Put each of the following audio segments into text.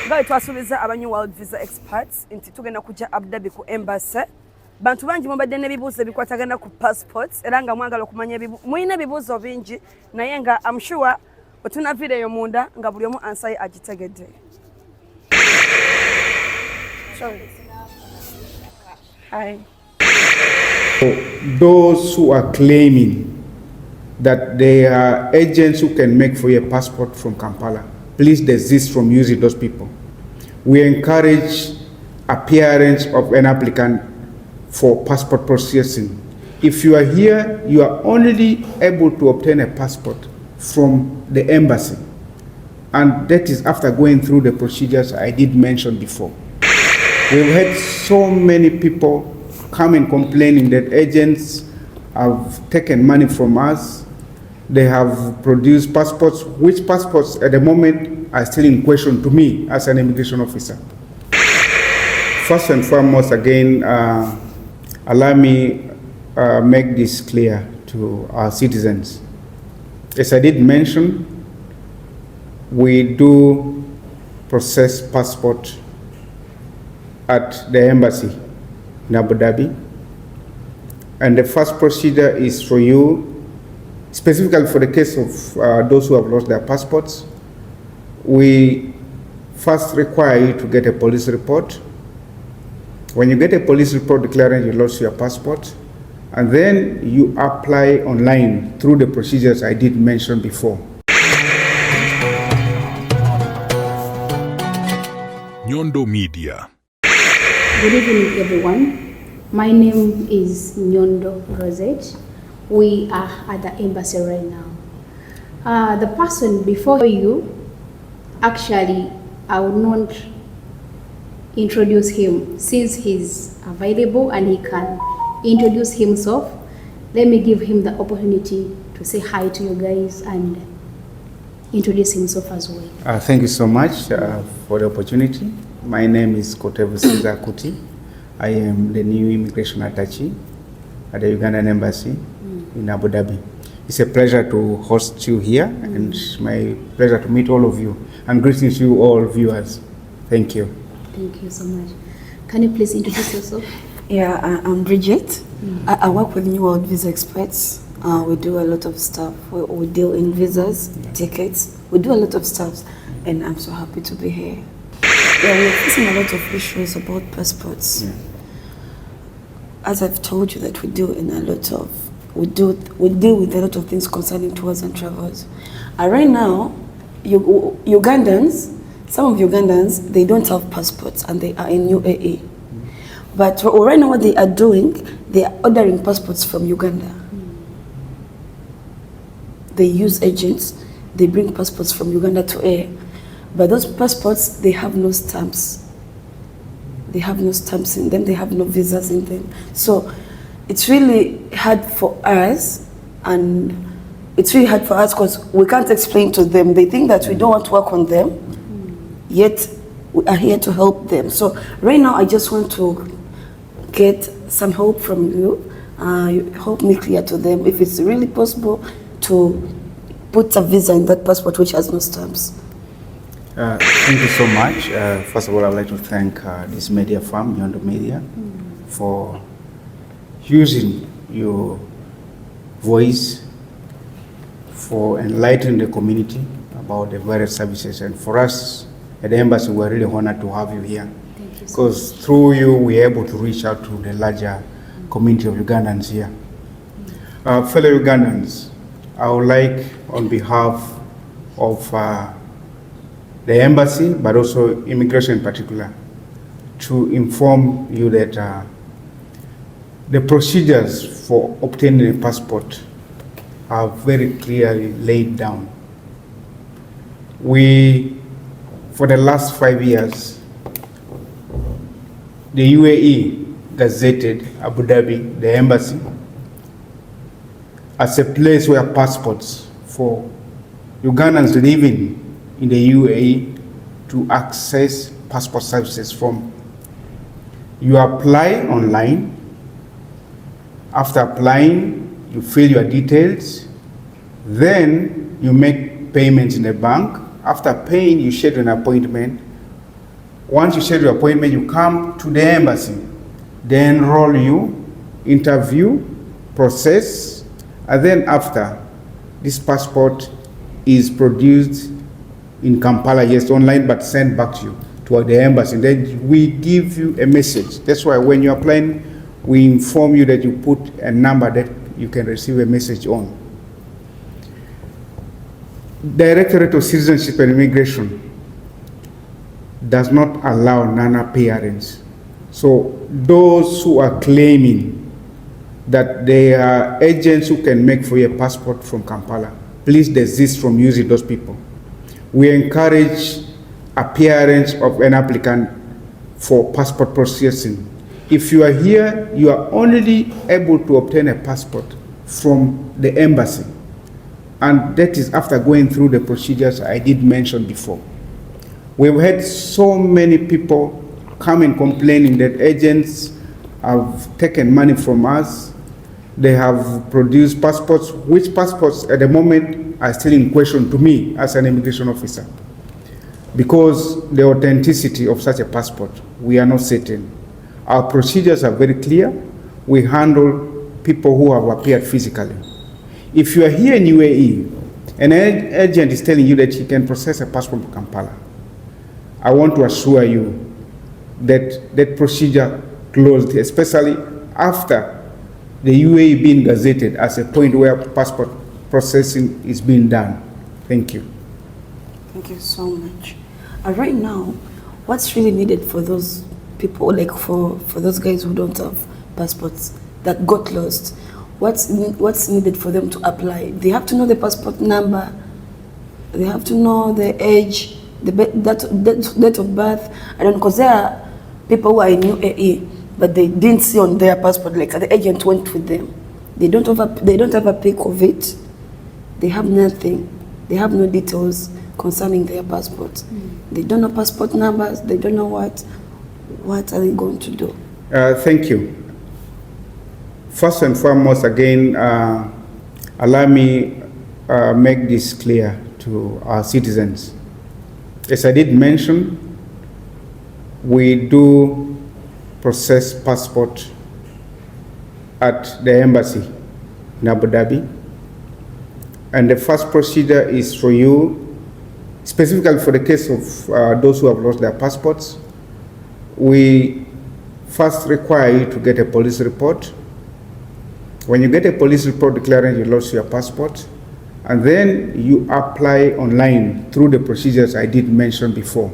Nga twasuubiza aba New World Visa Experts nti tugenda kujja Abu Dhabi ku embassy. Bantu bangi mubadde n'ebibuuzo ebikwatagana ku passports era nga mwagala okumanya muyina ebibuuzo bingi naye nga I'm sure otunaviireyo munda nga buli omu ansayi agitegedde. Hi. Those who are claiming that they are agents who can make for you a passport from Kampala, please desist from using those people. We encourage appearance of an applicant for passport processing. If you are here, you are only able to obtain a passport from the embassy, and that is after going through the procedures I did mention before. We've had so many people come and complaining that agents have taken money from us. They have produced passports, which passports at the moment are still in question to me as an immigration officer. First and foremost, again, allow me make this clear to our citizens. As I did mention, we do process passport at the embassy in Abu Dhabi, and the first procedure is for you, specifically for the case of those who have lost their passports. We first require you to get a police report. When you get a police report declaring you lost your passport, and then you apply online through the procedures I did mention before. Nyondo Media. Good evening, everyone. My name is Nyondo Rozet. We are at the embassy right now. The person before you, actually, I will not introduce him since he's available and he can introduce himself. Let me give him the opportunity to say hi to you guys and introduce himself as well. Thank you so much for the opportunity. My name is Okutambula. I am the new immigration attaché at the Ugandan embassy in Abu Dhabi. It's a pleasure to host you here and my pleasure to meet all of you. And greetings to you all viewers. Thank you. Thank you so much. Can you please introduce yourself? Yeah, I'm Bridget. I work with New World Visa Experts. We do a lot of stuff. We deal in visas, tickets. We do a lot of stuff, and I'm so happy to be here. Yeah, we're facing a lot of issues about passports. Yeah. As I've told you that we deal with a lot of things concerning tours and travels. Right now, Ugandans, some of Ugandans, they don't have passports and they are in UAE. But right now what they are doing, they are ordering passports from Uganda. They use agents, they bring passports from Uganda to air. But those passports, they have no stamps. They have no stamps in them, they have no visas in them. So it's really hard for us, and it's really hard for us because we can't explain to them. They think that we don't want to work on them, yet we are here to help them. So right now I just want to get some help from you. Help me clear to them if it's really possible to put a visa in that passport which has no stamps. Thank you so much. First of all, I would like to thank this media firm, Nyondo Media, for using your voice for enlightening the community about the various services. And for us at the embassy, we're really honored to have you here. Thank you. Because through you, we're able to reach out to the larger community of Ugandans here. Fellow Ugandans, I would like, on behalf of the embassy, but also immigration in particular, to inform you that the procedures for obtaining a passport are very clearly laid down. For the last 5 years, the UAE gazetted Abu Dhabi, the embassy, as a place where passports for Ugandans living in the UAE to access passport services from. You apply online. After applying, you fill your details. Then you make payments in the bank. After paying, you schedule an appointment Once you schedule your appointment, you come to the embassy. They enroll you, interview, process, and then after, this passport is produced in Kampala, yes, online, but sent back to you, to the embassy. Then we give you a message. That's why when you're applying, we inform you that you put a number that you can receive a message on. Directorate of Citizenship and Immigration does not allow non-appearance. So those who are claiming that they are agents who can make for you a passport from Kampala, please desist from using those people. We encourage appearance of an applicant for passport processing. If you are here, you are only able to obtain a passport from the embassy. And that is after going through the procedures I did mention before. We've had so many people come and complaining that agents have taken money from us. They have produced passports, which passports at the moment are still in question to me as an immigration officer. Because the authenticity of such a passport, we are not certain. Our procedures are very clear. We handle people who have appeared physically. If you are here in UAE, an agent is telling you that he can process a passport from Kampala, I want to assure you that that procedure closed, especially after the UAE being gazetted as a point where passport processing is being done. Thank you. Thank you so much. Right now, what's really needed for those people, like for those guys who don't have passports that got lost? What's needed for them to apply? They have to know the passport number. They have to know the age, the date of birth. I don't know, because there are people who are in UAE, but they didn't see on their passport, like the agent went with them. They don't have a pic of it. They have nothing. They have no details concerning their passports. They don't know passport numbers. They don't know what are they going to do. Thank you. First and foremost, again, allow me make this clear to our citizens. As I did mention, we do process passport at the embassy in Abu Dhabi. And the first procedure is for you, specifically for the case of those who have lost their passports, we first require you to get a police report. When you get a police report declaring you lost your passport, and then you apply online through the procedures I did mention before.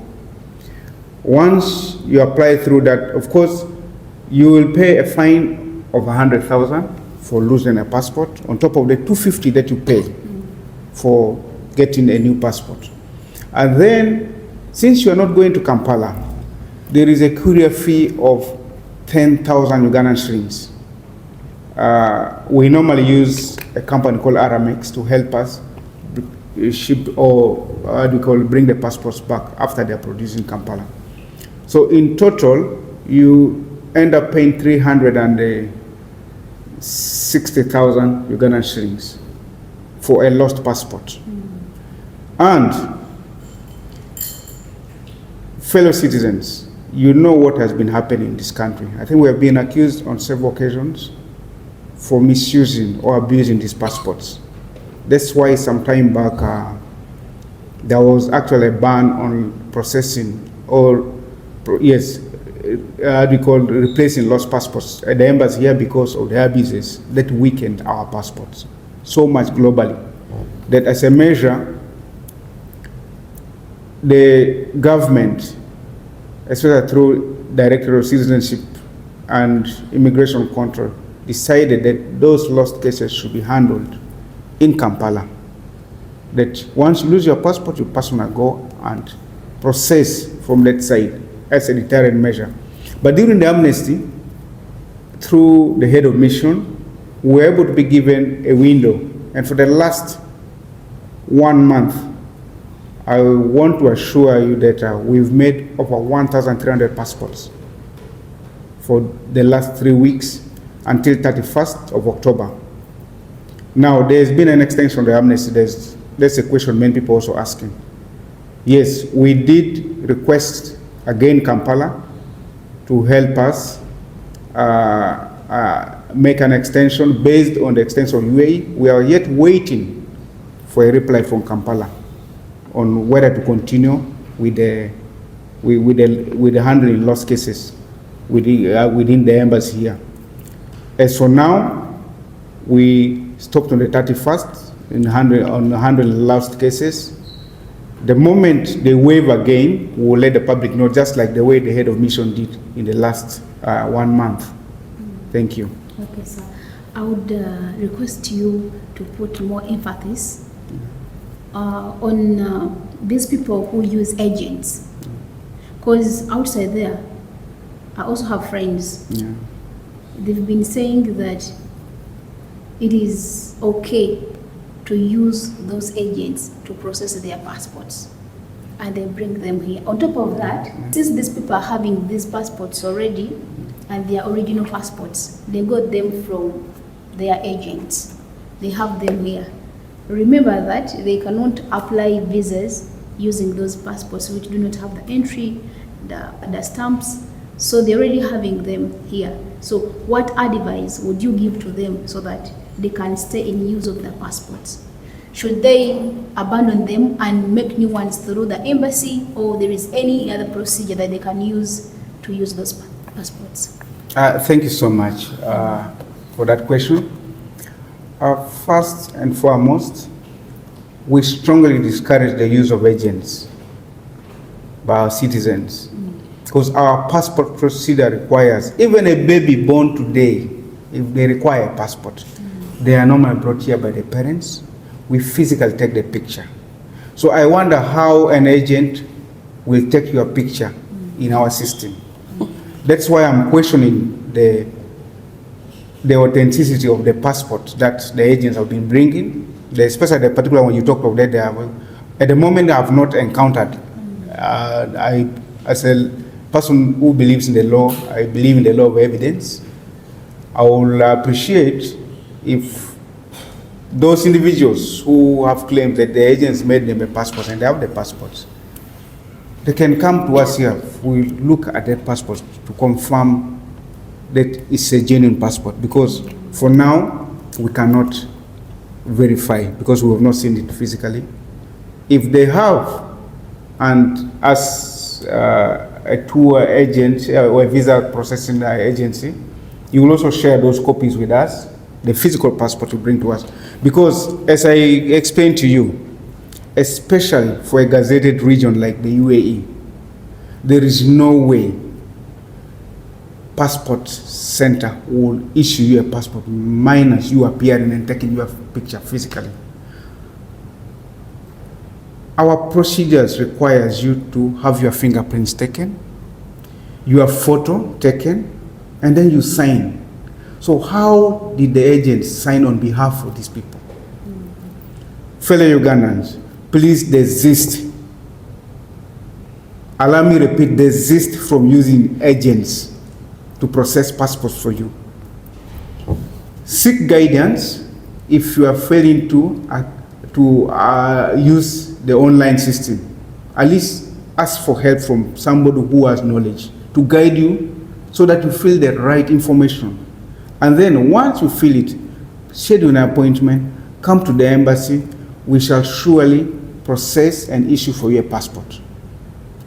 Once you apply through that, of course, you will pay a fine of 100,000 for losing a passport on top of the 250 that you pay for getting a new passport. And then, since you are not going to Kampala, there is a courier fee of 10,000 Ugandan shillings. We normally use a company called Aramex to help us ship or bring the passports back after they are produced in Kampala. So in total, you end up paying 360,000 Ugandan shillings for a lost passport. And fellow citizens, you know what has been happening in this country. I think we have been accused on several occasions for misusing or abusing these passports. That's why some time back there was actually a ban on processing or replacing lost passports at the embassy here because of the abuses that weakened our passports so much globally that as a measure, the government, especially through Directorate of Citizenship and Immigration Control, decided that those lost cases should be handled in Kampala. That once you lose your passport, you personally go and process from that side as a deterrent measure. But during the amnesty, through the head of mission, we were able to be given a window. And for the last 1 month, I want to assure you that we've made over 1,300 passports for the last 3 weeks until 31st of October. Now, there's been an extension of the amnesty. There's a question many people also asking. Yes, we did request again Kampala, to help us make an extension based on the extension of UAE. We are yet waiting for a reply from Kampala on whether to continue with the handling lost cases within the embassy here. As for now, we stopped on the 31st on handling lost cases. The moment they waive again, we will let the public know, just like the way the head of mission did in the last 1 month. Thank you. Okay, sir. I would request you to put more emphasis on these people who use agents. Because outside there, I also have friends. Yeah. They've been saying that it is okay to use those agents to process their passports, and they bring them here. On top of that, since these people are having these passports already and their original passports, they got them from their agents. They have them here. Remember that they cannot apply visas using those passports which do not have the entry, the stamps, so they're already having them here. So what advice would you give to them so that they can stay in use of their passports? Should they abandon them and make new ones through the embassy, or there is any other procedure that they can use to use those passports? Thank you so much for that question. First and foremost, we strongly discourage the use of agents by our citizens, because our passport procedure requires, even a baby born today, if they require a passport, they are normally brought here by the parents. We physically take the picture. So I wonder how an agent will take your picture in our system. That's why I'm questioning the authenticity of the passport that the agents have been bringing, especially the particular one you talked of that. At the moment, I have not encountered. As a person who believes in the law, I believe in the law of evidence. I will appreciate if those individuals who have claimed that the agents made them a passport and they have the passports, they can come to us here. We look at their passports to confirm that it's a genuine passport, because for now we cannot verify because we have not seen it physically. If they have, and as a tour agent or a visa processing agency, you will also share those copies with us, the physical passport you bring to us. Because as I explained to you, especially for a gazetted region like the UAE, there is no way passport center will issue you a passport minus you appearing and taking your picture physically. Our procedures requires you to have your fingerprints taken, your photo taken, and then you sign. So how did the agents sign on behalf of these people? Fellow Ugandans, please desist. Allow me to repeat, desist from using agents to process passports for you. Seek guidance if you are failing to use the online system. At least ask for help from somebody who has knowledge to guide you so that you fill the right information. And then once you fill it, schedule an appointment, come to the embassy. We shall surely process and issue for you a passport.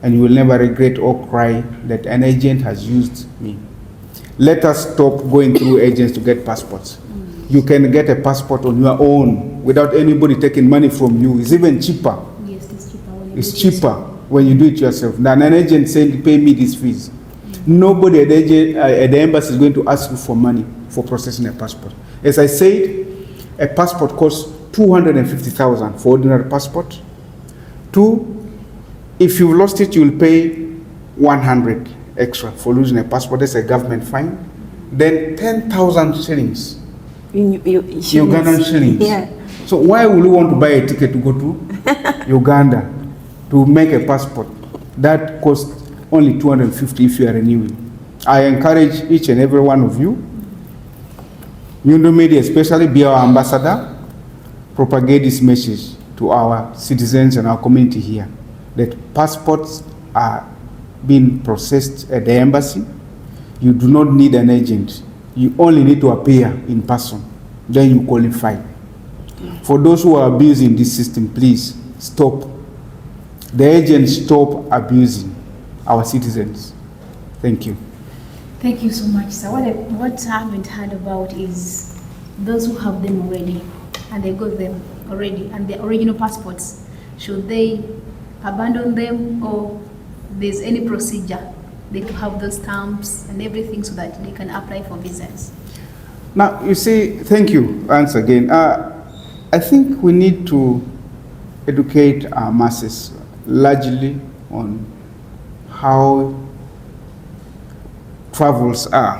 And you will never regret or cry that an agent has used me. Let us stop going through agents to get passports. You can get a passport on your own without anybody taking money from you. It's even cheaper. Yes, it's cheaper. It's cheaper when you do it yourself than an agent saying, pay me these fees. Nobody at the embassy is going to ask you for money for processing a passport. As I said, a passport costs 250,000 for ordinary passport. 2, if you've lost it, you'll pay 100 extra for losing a passport. That's a government fine. Then 10,000 shillings. Ugandan shillings. Yeah. So why would you want to buy a ticket to go to Uganda to make a passport? That costs only 250 if you are renewing. I encourage each and every one of you, Nyondo Media especially, be our ambassador, propagate this message to our citizens and our community here, that passports are being processed at the embassy. You do not need an agent. You only need to appear in person. Then you qualify. For those who are abusing this system, please stop. The agents stop abusing our citizens. Thank you. Thank you so much, sir. What I haven't heard about is those who have them already and they got them already and their original passports. Should they abandon them, or there's any procedure they to have those stamps and everything so that they can apply for visas? Now, you see, thank you once again. I think we need to educate our masses largely on how travels are.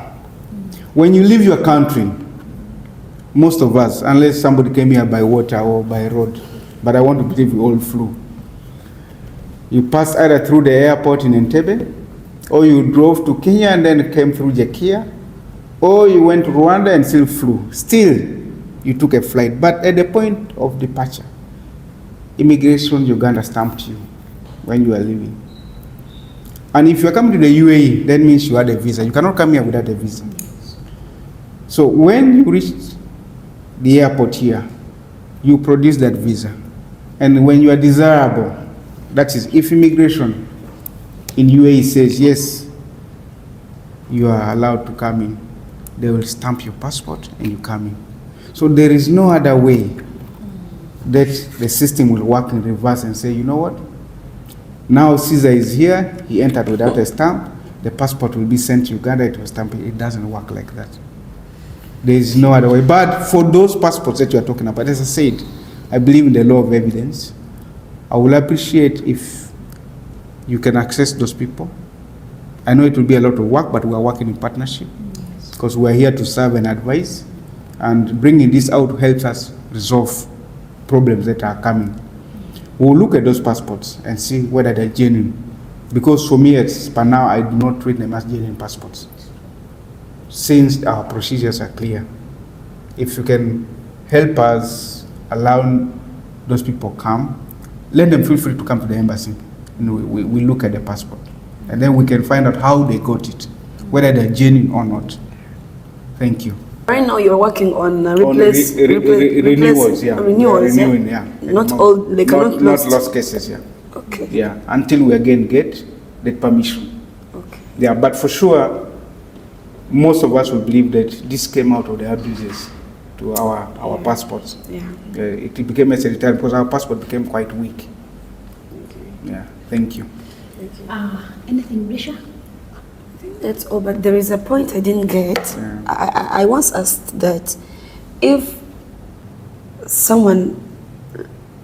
When you leave your country, most of us, unless somebody came here by water or by road, but I want to believe we all flew. You passed either through the airport in Entebbe, or you drove to Kenya and then came through Jekia, or you went to Rwanda and still flew. Still, you took a flight. But at the point of departure, Immigration Uganda stamped you when you are leaving. And if you are coming to the UAE, that means you had a visa. You cannot come here without a visa. So when you reach the airport here, you produce that visa. And when you are desirable, that is, if immigration in UAE says, yes, you are allowed to come in, they will stamp your passport and you come in. So there is no other way that the system will work in reverse and say, you know what? Now Caesar is here, he entered without a stamp, the passport will be sent to Uganda, it will stamp it. It doesn't work like that. There is no other way. But for those passports that you are talking about, as I said, I believe in the law of evidence. I will appreciate if you can access those people. I know it will be a lot of work, but we are working in partnership because we are here to serve and advise, and bringing this out helps us resolve problems that are coming. We'll look at those passports and see whether they're genuine. Because for me, as per now, I do not treat them as genuine passports, since our procedures are clear. If you can help us allow those people come, let them feel free to come to the embassy. We look at the passport, and then we can find out how they got it, whether they're genuine or not. Thank you. Right now, you're working on renewals, yeah. Renewals, renewing, yeah. Not all, they cannot not lost cases, yeah. Okay. Yeah, until we again get the permission. Okay. Yeah, but for sure, most of us will believe that this came out of the abuses to our passports. Yeah. It became a secretary because our passport became quite weak. Okay. Yeah, thank you. Anything, Brescia? That's all, but there is a point I didn't get. Yeah. I once asked that if someone,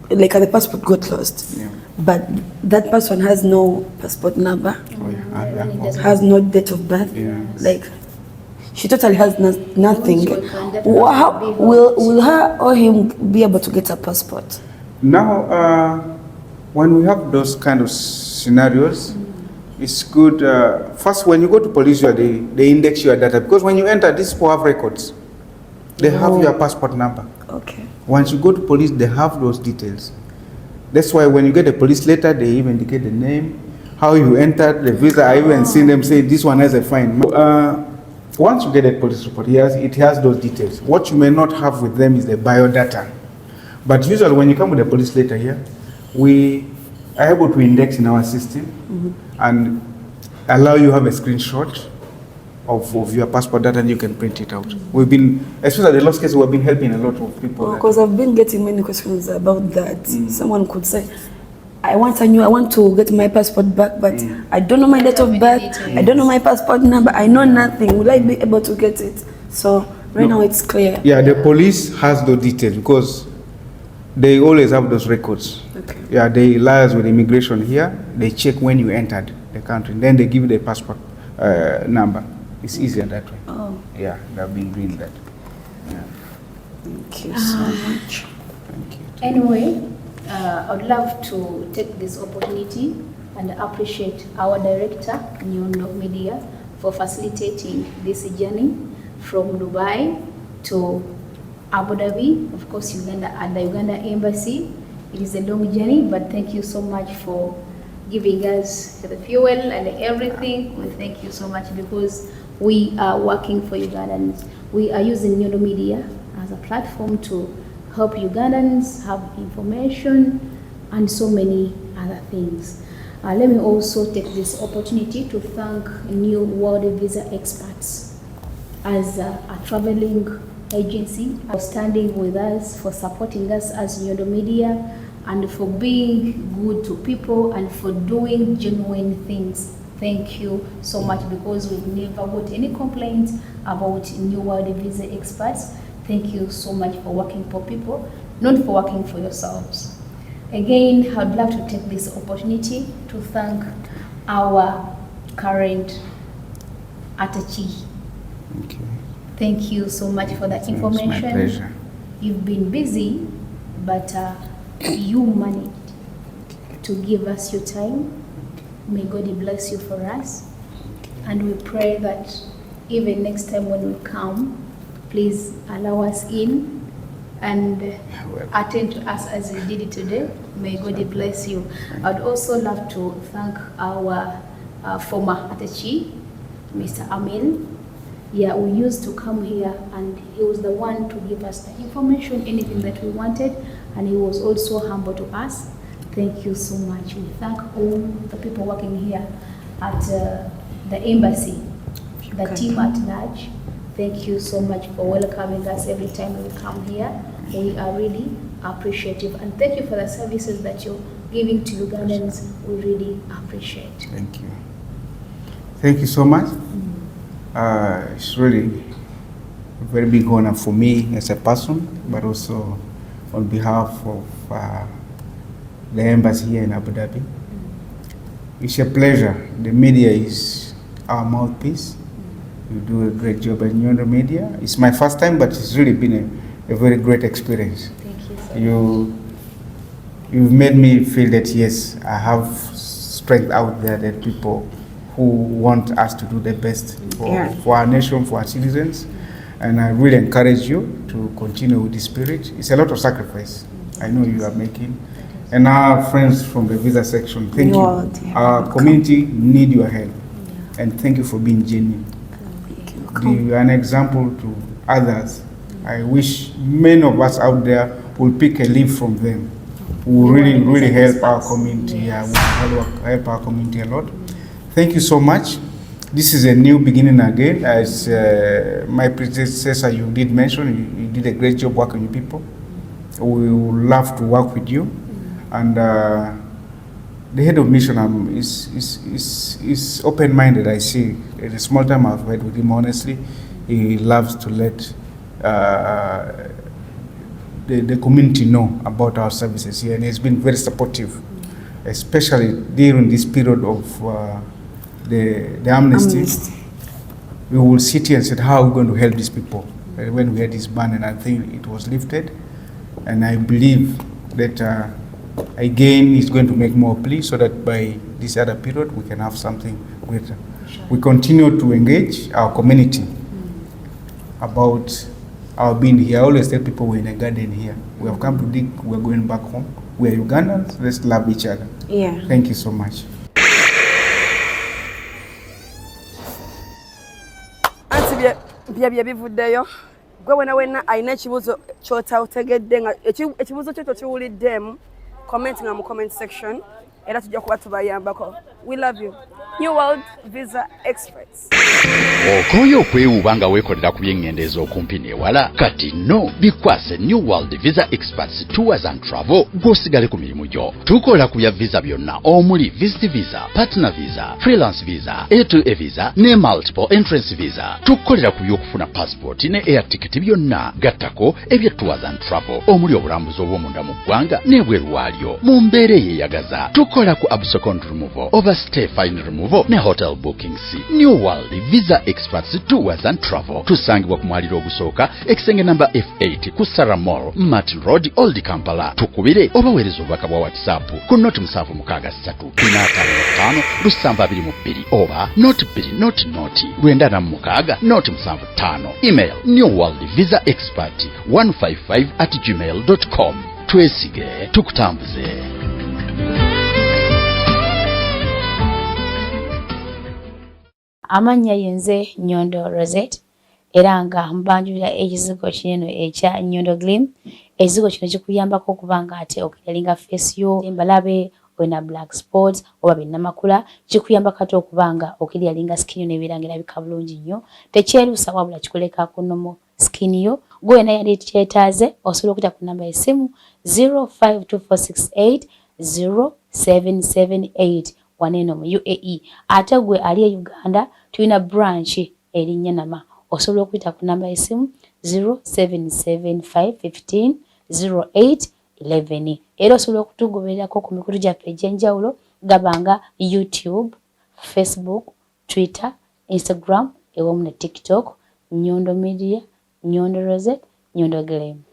like the passport got lost, Yeah. but that person has no passport number, Oh, yeah. has no date of birth, Yeah. like she totally has nothing, So you can definitely how be will her or him be able to get a passport? Now, when we have those kind of scenarios, it's good. First, when you go to police, they index your data, because when you enter, these people have records. They have your passport number. Okay. Once you go to police, they have those details. That's why when you get a police letter, they even indicate the name, how you entered, the visa. I even seen them say this one has a fine. Once you get a police report, it has those details. What you may not have with them is the biodata. But usually when you come with a police letter here, we are able to index in our system and allow you have a screenshot of your passport data, and you can print it out. We've been, especially the lost case, we've been helping a lot of people. Because I've been getting many questions about that. Someone could say, I want to get my passport back, but I don't know my date of birth, I don't know my passport number, I know nothing. Will I be able to get it? So right now it's clear. Yeah, the police has those details because they always have those records. Okay. Yeah, they liaise with immigration here. They check when you entered the country. Then they give you the passport number. It's easier that way. Oh, Yeah, they've been doing that. Yeah. thank you so much. Thank you. Anyway, I would love to take this opportunity and appreciate our director, Nyondo Media, for facilitating this journey from Dubai to Abu Dhabi, of course, Uganda, and the Uganda Embassy. It is a long journey, but thank you so much for giving us the fuel and everything. We thank you so much because we are working for Ugandans. We are using Nyondo Media as a platform to help Ugandans have information and so many other things. Let me also take this opportunity to thank New World Visa Experts as a traveling agency for standing with us, for supporting us as Nyondo Media, and for being good to people and for doing genuine things. Thank you so much, because we've never got any complaints about New World Visa Experts. Thank you so much for working for people, not for working for yourselves. Again, I'd love to take this opportunity to thank our current attaché. Okay. Thank you so much for that information. It's my pleasure. You've been busy, but you managed to give us your time. May God bless you for us. And we pray that even next time when we come, please allow us in and attend to us as you did it today. May God bless you. I'd also love to thank our former attaché, Mr. Amil. Yeah, we used to come here and he was the one to give us the information, anything that we wanted, and he was also humble to us. Thank you so much. We thank all the people working here at the embassy, the team at large. Thank you so much for welcoming us every time we come here. We are really appreciative, and thank you for the services that you're giving to Ugandans. We really appreciate. Thank you. Thank you so much. It's really a very big honor for me as a person, but also on behalf of the embassy here in Abu Dhabi. It's a pleasure. The media is our mouthpiece. You do a great job at Nyondo Media. It's my first time, but it's really been a very great experience. Thank you so much. You've made me feel that yes, I have strength out there, that people who want us to do the best for our nation, for our citizens. And I really encourage you to continue with this spirit. It's a lot of sacrifice I know you are making. And our friends from the visa section, thank you. Our community need your help. And thank you for being genuine. You are an example to others. I wish many of us out there will pick a leaf from them. We will really help our community. Yeah, we will help our community a lot. Thank you so much. This is a new beginning again. As my predecessor, you did mention, you did a great job working with people. We would love to work with you. And the head of mission is open-minded, I see. In the small time I've worked with him, honestly, he loves to let the community know about our services here, and he's been very supportive, especially during this period of the amnesty. We will sit here and say, how are we going to help these people? When we had this ban, and I think it was lifted, and I believe that again he's going to make more plea so that by this other period we can have something greater. Sure. We continue to engage our community about our being here. I always tell people we're in a garden here. We have come to dig, we're going back home. We are Ugandans, let's love each other. Yeah. Thank you so much. Anti bya bivuddeyo. Gwe wena alina ekibuuzo ky'ota otegedde nga ekibuuzo kyo tokiwuliddemu, comment nga mu comment section era tujja kuba tubayambako. We love you. New World Visa Experts. Okoyo okwewuuba nga weekolera ku by'engendo okumpi n'ewala, kati no bikwase New World Visa Experts Tours and Travel gw'osigale ku mirimu gyo. Tukola ku bya visa byonna omuli Visit Visa, Partner Visa, Freelance Visa, A2A Visa ne Multiple Entrance Visa. Tukolera ku by'okufuna passport ne air ticket byonna, gattako ebya Tours and Travel omuli obulambuzi obw'omunda mu ggwanga n'ebweru waalyo mu mbeera eyeeyagaza. Tukola ku abscond removal, overstay fine removal ne hotel bookings. New World Visa Experts Tours and Travel tusangibwa ku mwaliro ogusooka ekisenge number F8 ku Sarah Mall, Martin Road, Old Kampala. Tukubire obaweereza obubaka bwa WhatsApp ku noti 763 455 722 oba noti 2 noti 946 noti 75. Email newworldvisaexpert155@gmail.com. Twesige tukutambuze. Amannya yenze Nyondo Rozet era nga mbanjulira ekizigo kinene ekya Nyondo Glim. Ekizigo kino kikuyambako okubanga ate okiralinga face yo embalabe oyina black spots oba binnamakula kikuyambako ate okubanga okiryalinga skin yo nebeerangira bika bulungi nnyo tekyeruusa wabula kikuleka ku nomo skin yo gwe naye yali kyetaaze osobola okuyita ku namba y'essimu 0524680778 waneno mu UAE ate gwe ali e Uganda tulina branch erinnya Nama osobola okuyita ku namba y'essimu 0775150811 era osobola okutugobererako ku mikutu gyaffe egy'enjawulo gabanga YouTube, Facebook, Twitter, Instagram ewamu ne TikTok. Nyondo Media, Nyondo Rozet, Nyondo Glim.